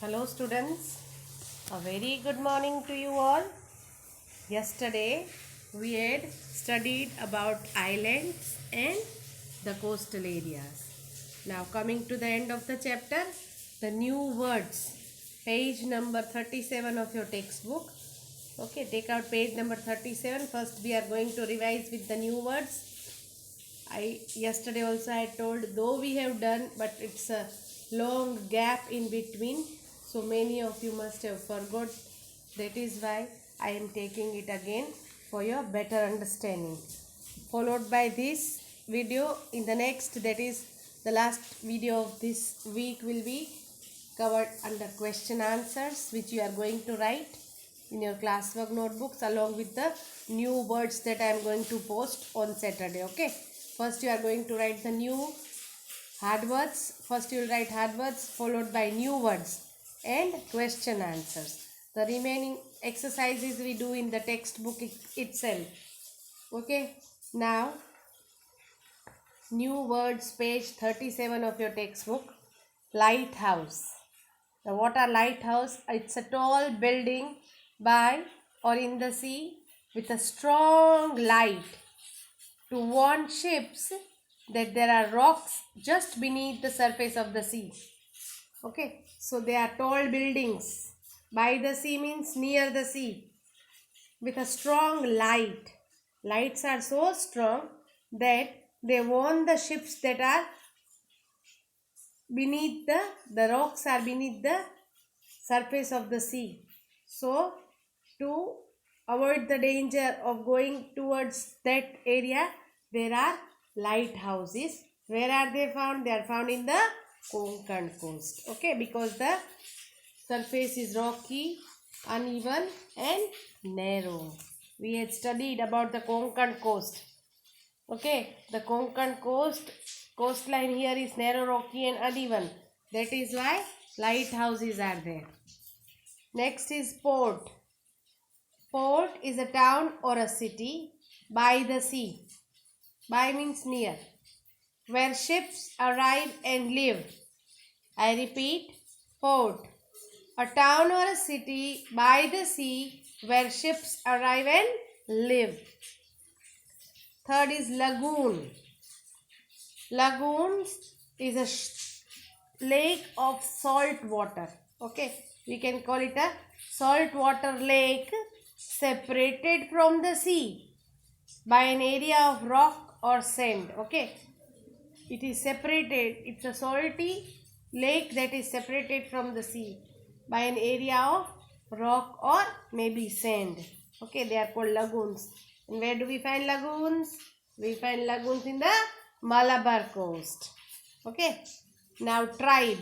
Hello students, a very good morning to you all. Yesterday we had studied about islands and the coastal areas. Now coming to the end of the chapter, the new words, page number 37 of your textbook. Okay, take out page number 37. First we are going to revise with the new words. Yesterday also I told, though we have done, but it's a long gap in between, so many of you must have forgot. That is why I am taking it again for your better understanding. Followed by this video in the next, that is the last video of this week, will be covered under question answers, which you are going to write in your classwork notebooks along with the new words that I am going to post on Saturday. Okay, first you are going to write the new hard words. First you will write hard words followed by new words and question answers. The remaining exercises we do in the textbook itself. Okay, now new words, page 37 of your textbook. Lighthouse. Now what are lighthouse? It's a tall building by or in the sea with a strong light to warn ships that there are rocks just beneath the surface of the sea. Okay, so they are tall buildings. By the sea means near the sea with a strong light. Lights are so strong that they warn the ships that are beneath the rocks are beneath the surface of the sea. So to avoid the danger of going towards that area, there are lighthouses. Where are they found? They are found in the Konkan coast. Okay, because the surface is rocky, uneven and narrow. We had studied about the Konkan coast. Okay, the Konkan coastline here is narrow, rocky and uneven. That is why lighthouses are there. Next is port. Port is a town or a city by the sea. By means near, where ships arrive and live. I repeat, port, a town or a city by the sea where ships arrive and live. Third is lagoon. Lagoons is a lake of salt water. Okay, we can call it a salt water lake separated from the sea by an area of rock or sand. Okay, it is separated. It's a salty lake that is separated from the sea by an area of rock or maybe sand. Okay, they are called lagoons. And where do we find lagoons? We find lagoons in the Malabar coast. Okay, now tribe.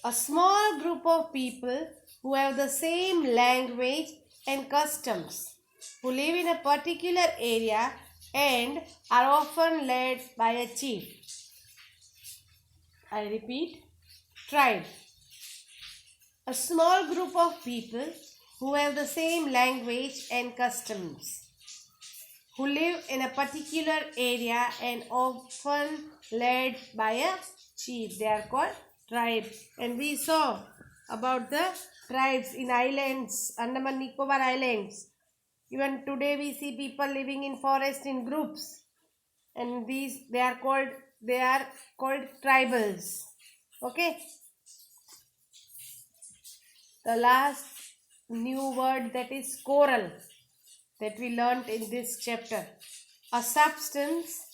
A small group of people who have the same language and customs, who live in a particular area and are often led by a chief. I repeat, tribe. A small group of people who have the same language and customs, who live in a particular area and often led by a chief. They are called tribes. And we saw about the tribes in islands, Andaman Nicobar Islands. Even today we see people living in forest in groups, and they are called tribals. Okay. The last new word, that is coral, that we learnt in this chapter. A substance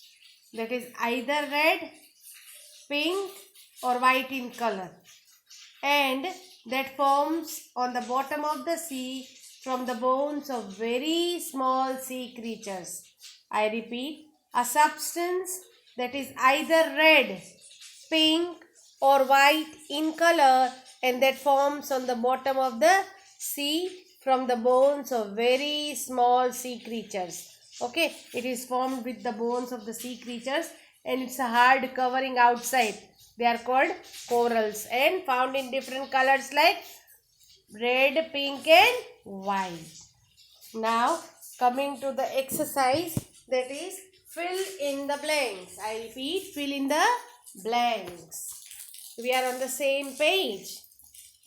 that is either red, pink or white in color, and that forms on the bottom of the sea from the bones of very small sea creatures. I repeat, a substance that is either red, pink or white in color and that forms on the bottom of the sea from the bones of very small sea creatures. Okay, it is formed with the bones of the sea creatures and it's a hard covering outside. They are called corals and found in different colors like red, pink and white. Now coming to the exercise, that is fill in the blanks. I repeat, fill in the blanks. We are on the same page.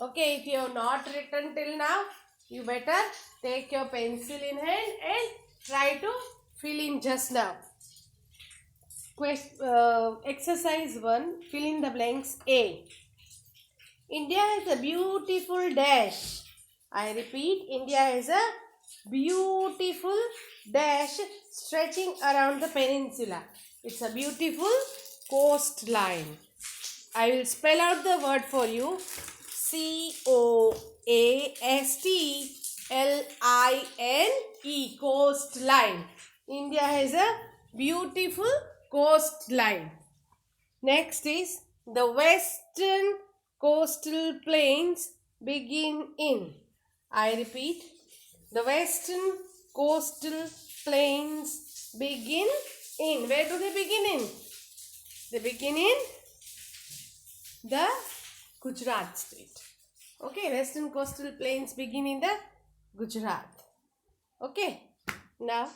Okay, if you have not written till now, you better take your pencil in hand and try to fill in just now. Exercise 1, fill in the blanks A. India has a beautiful dash. I repeat, India has a beautiful dash stretching around the peninsula. It's a beautiful coastline. I will spell out the word for you. Coastline. Coastline. India has a beautiful coastline. Next is the western coastal plains begin in. I repeat, the western coastal plains begin in. Where do they begin in? They begin in the Gujarat state. Okay, western coastal plains begin in the Gujarat. Okay, now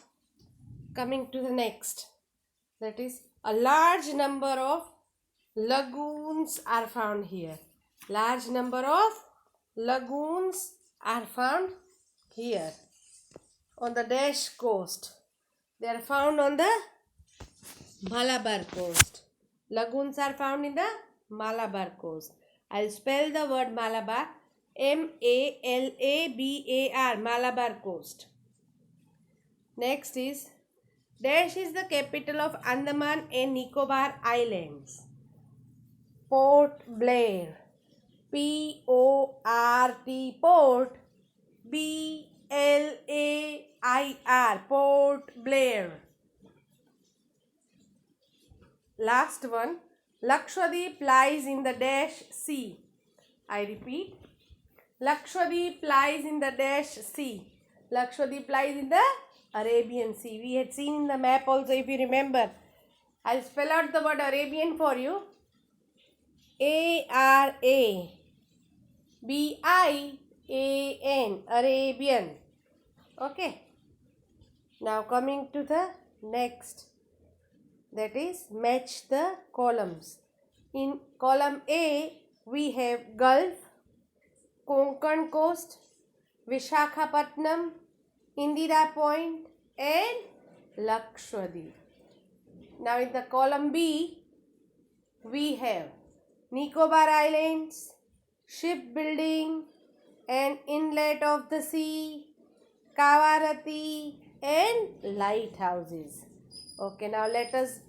coming to the next. That is, a large number of lagoons are found here. Large number of lagoons are found here on the Dash coast. They are found on the Malabar coast. Lagoons are found in the Malabar coast. I'll spell the word Malabar. Malabar. Malabar coast. Next is Dash is the capital of Andaman and Nicobar Islands. Port Blair. P-O-R-T. Port. B-L-A-I-R. Port Blair. Last one. Lakshadweep lies in the Dash Sea. I repeat. Lakshadweep lies in the Dash Sea. Lakshadweep lies in the Arabian Sea. We had seen in the map also, if you remember. I'll spell out the word Arabian for you. A-R-A-B-I-A-N. Arabian. Okay. Now coming to the next. That is, match the columns. In column A, we have Gulf, Konkan Coast, Vishakhapatnam, Indira Point and Lakshadweep. Now in the column B, we have Nicobar Islands, shipbuilding and inlet of the sea, Kavaratti and lighthouses. Okay, now let us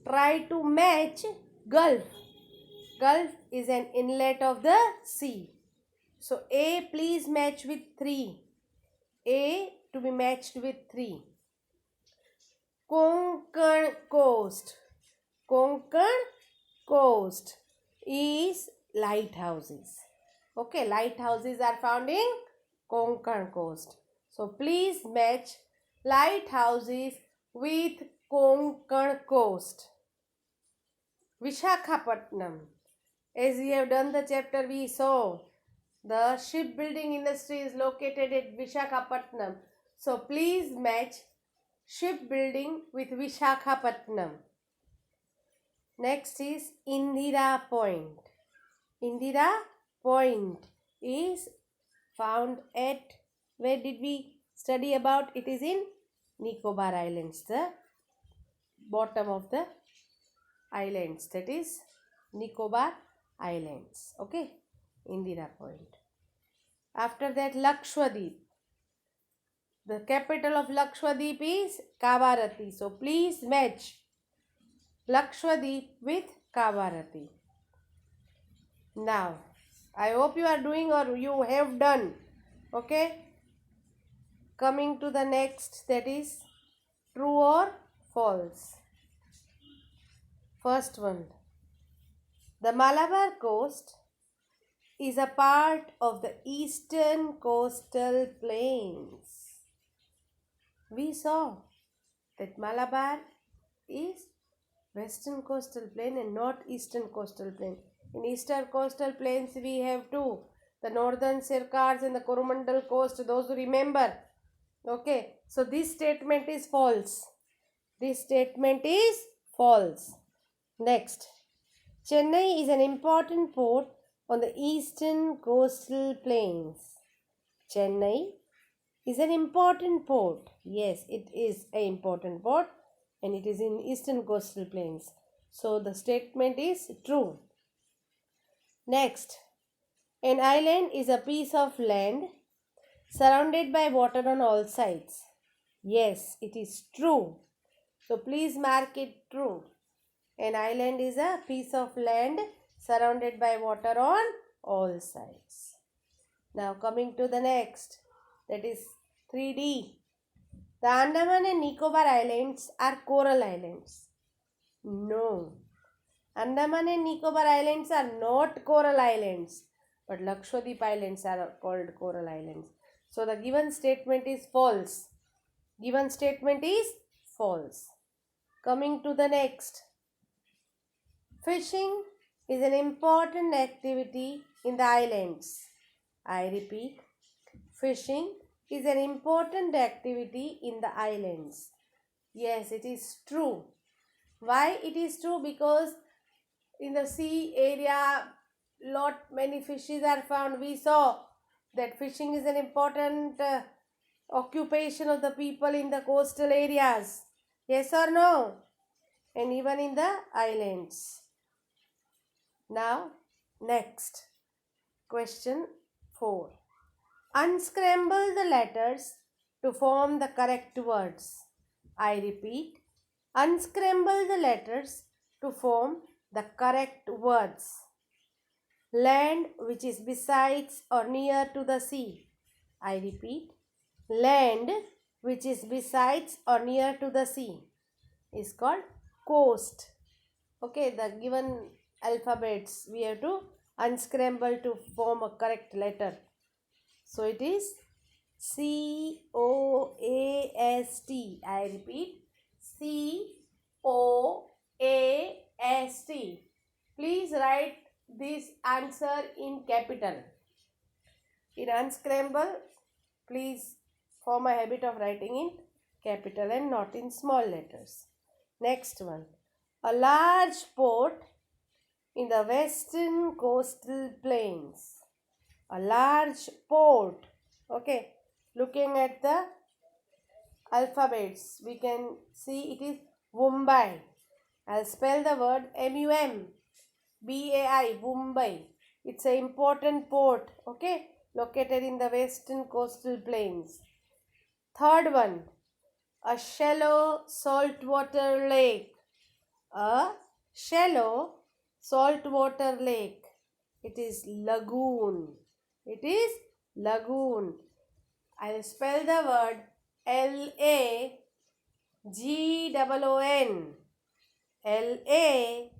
try to match Gulf. Gulf is an inlet of the sea. So A, please match with 3. A to be matched with 3. Konkan Coast. Konkan Coast is lighthouses. Okay, lighthouses are found in Konkan Coast. So please match lighthouses with Konkan Coast. Vishakhapatnam. As we have done the chapter, we saw the shipbuilding industry is located at Vishakhapatnam. So please match shipbuilding with Vishakhapatnam. Next is Indira Point. Indira Point is found at, where did we study about? It is in Nicobar Islands, the bottom of the islands, that is Nicobar Islands. Okay, Indira Point. After that, Lakshadweep. The capital of Lakshadweep is Kavaratti. So please match Lakshadweep with Kavaratti. Now, I hope you are doing or you have done. Okay. Coming to the next, that is true or false. First one. The Malabar coast is a part of the eastern coastal plains. We saw that Malabar is western coastal plain and not eastern coastal plain. In eastern coastal plains we have two, the northern Sircars and the Coromandel coast, those who remember. Okay, so this statement is false. This statement is false. Next, Chennai is an important port on the eastern coastal plains. Chennai is an important port. Yes, it is an important port and it is in eastern coastal plains. So the statement is true. Next, an island is a piece of land surrounded by water on all sides. Yes, it is true. So please mark it true. An island is a piece of land surrounded by water on all sides. Now coming to the next, that is 3D. The Andaman and Nicobar Islands are coral islands. No. Andaman and Nicobar Islands are not coral islands, but Lakshadweep Islands are called coral islands. So the given statement is false. Given statement is false. Coming to the next. Fishing is an important activity in the islands. I repeat, fishing is an important activity in the islands. Yes, it is true. Why it is true? Because in the sea area, many fishes are found. We saw that fishing is an important occupation of the people in the coastal areas. Yes or no? And even in the islands. Now, next. Question 4. Unscramble the letters to form the correct words. I repeat, unscramble the letters to form the correct words. Land which is besides or near to the sea. I repeat, land which is besides or near to the sea is called coast. Okay, the given alphabets we have to unscramble to form a correct letter. So it is C-O-A-S-T. I repeat, C-O-A-S-T. Please write this answer in capital. In unscramble, please form a habit of writing in capital and not in small letters. Next one. A large port in the western coastal plains. A large port. Okay. Looking at the alphabets, we can see it is Mumbai. I'll spell the word M-U-M-B-A-I, Mumbai. It's an important port. Okay. Located in the western coastal plains. Third one. A shallow saltwater lake. A shallow saltwater lake. It is lagoon. It is lagoon. I will spell the word L-A-G-O-O-N. L-A-G-O-O-N.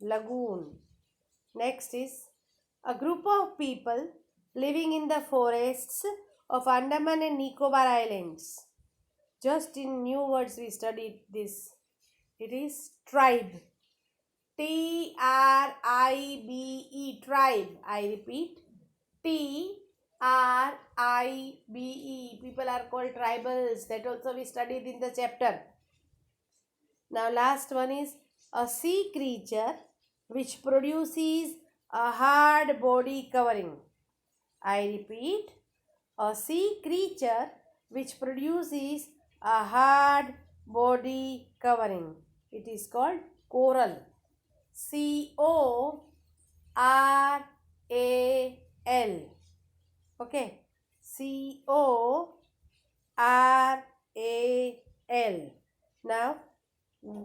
Lagoon. Next is a group of people living in the forests of Andaman and Nicobar Islands. Just in new words we studied this. It is tribe. T-R-I-B-E, tribe. I repeat, T-R-I-B-E. People are called tribals. That also we studied in the chapter. Now last one is a sea creature which produces a hard body covering. I repeat, a sea creature which produces a hard body covering. It is called coral. C-O-R-A-L. Okay. C-O-R-A-L. Now,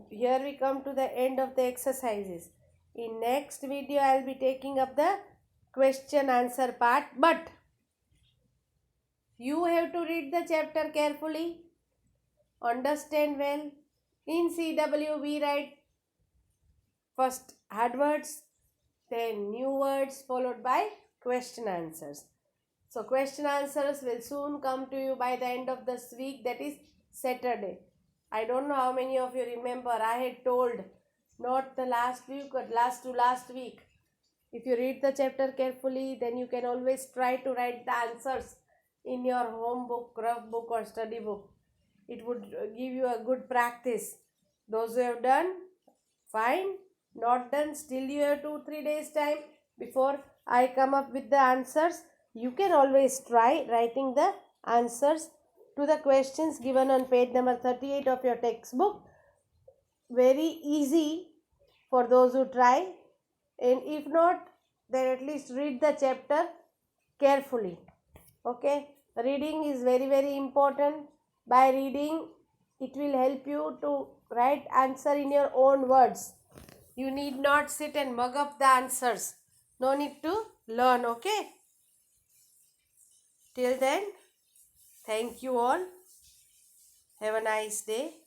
here we come to the end of the exercises. In next video, I will be taking up the question answer part. But you have to read the chapter carefully. Understand well. In CW, we write first hard words, then new words, followed by question answers. So question answers will soon come to you by the end of this week, that is Saturday. I don't know how many of you remember, I had told not the last week but last week. If you read the chapter carefully, then you can always try to write the answers in your home book, rough book or study book. It would give you a good practice. Those who have done, fine. not done, still you have 2-3 days time before I come up with the answers. You can always try writing the answers to the questions given on page number 38 of your textbook. Very easy for those who try, and if not, then at least read the chapter carefully. Okay, reading is very very important. By reading, it will help you to write answer in your own words. You need not sit and mug up the answers. No need to learn. Okay, till then, thank you all. Have a nice day.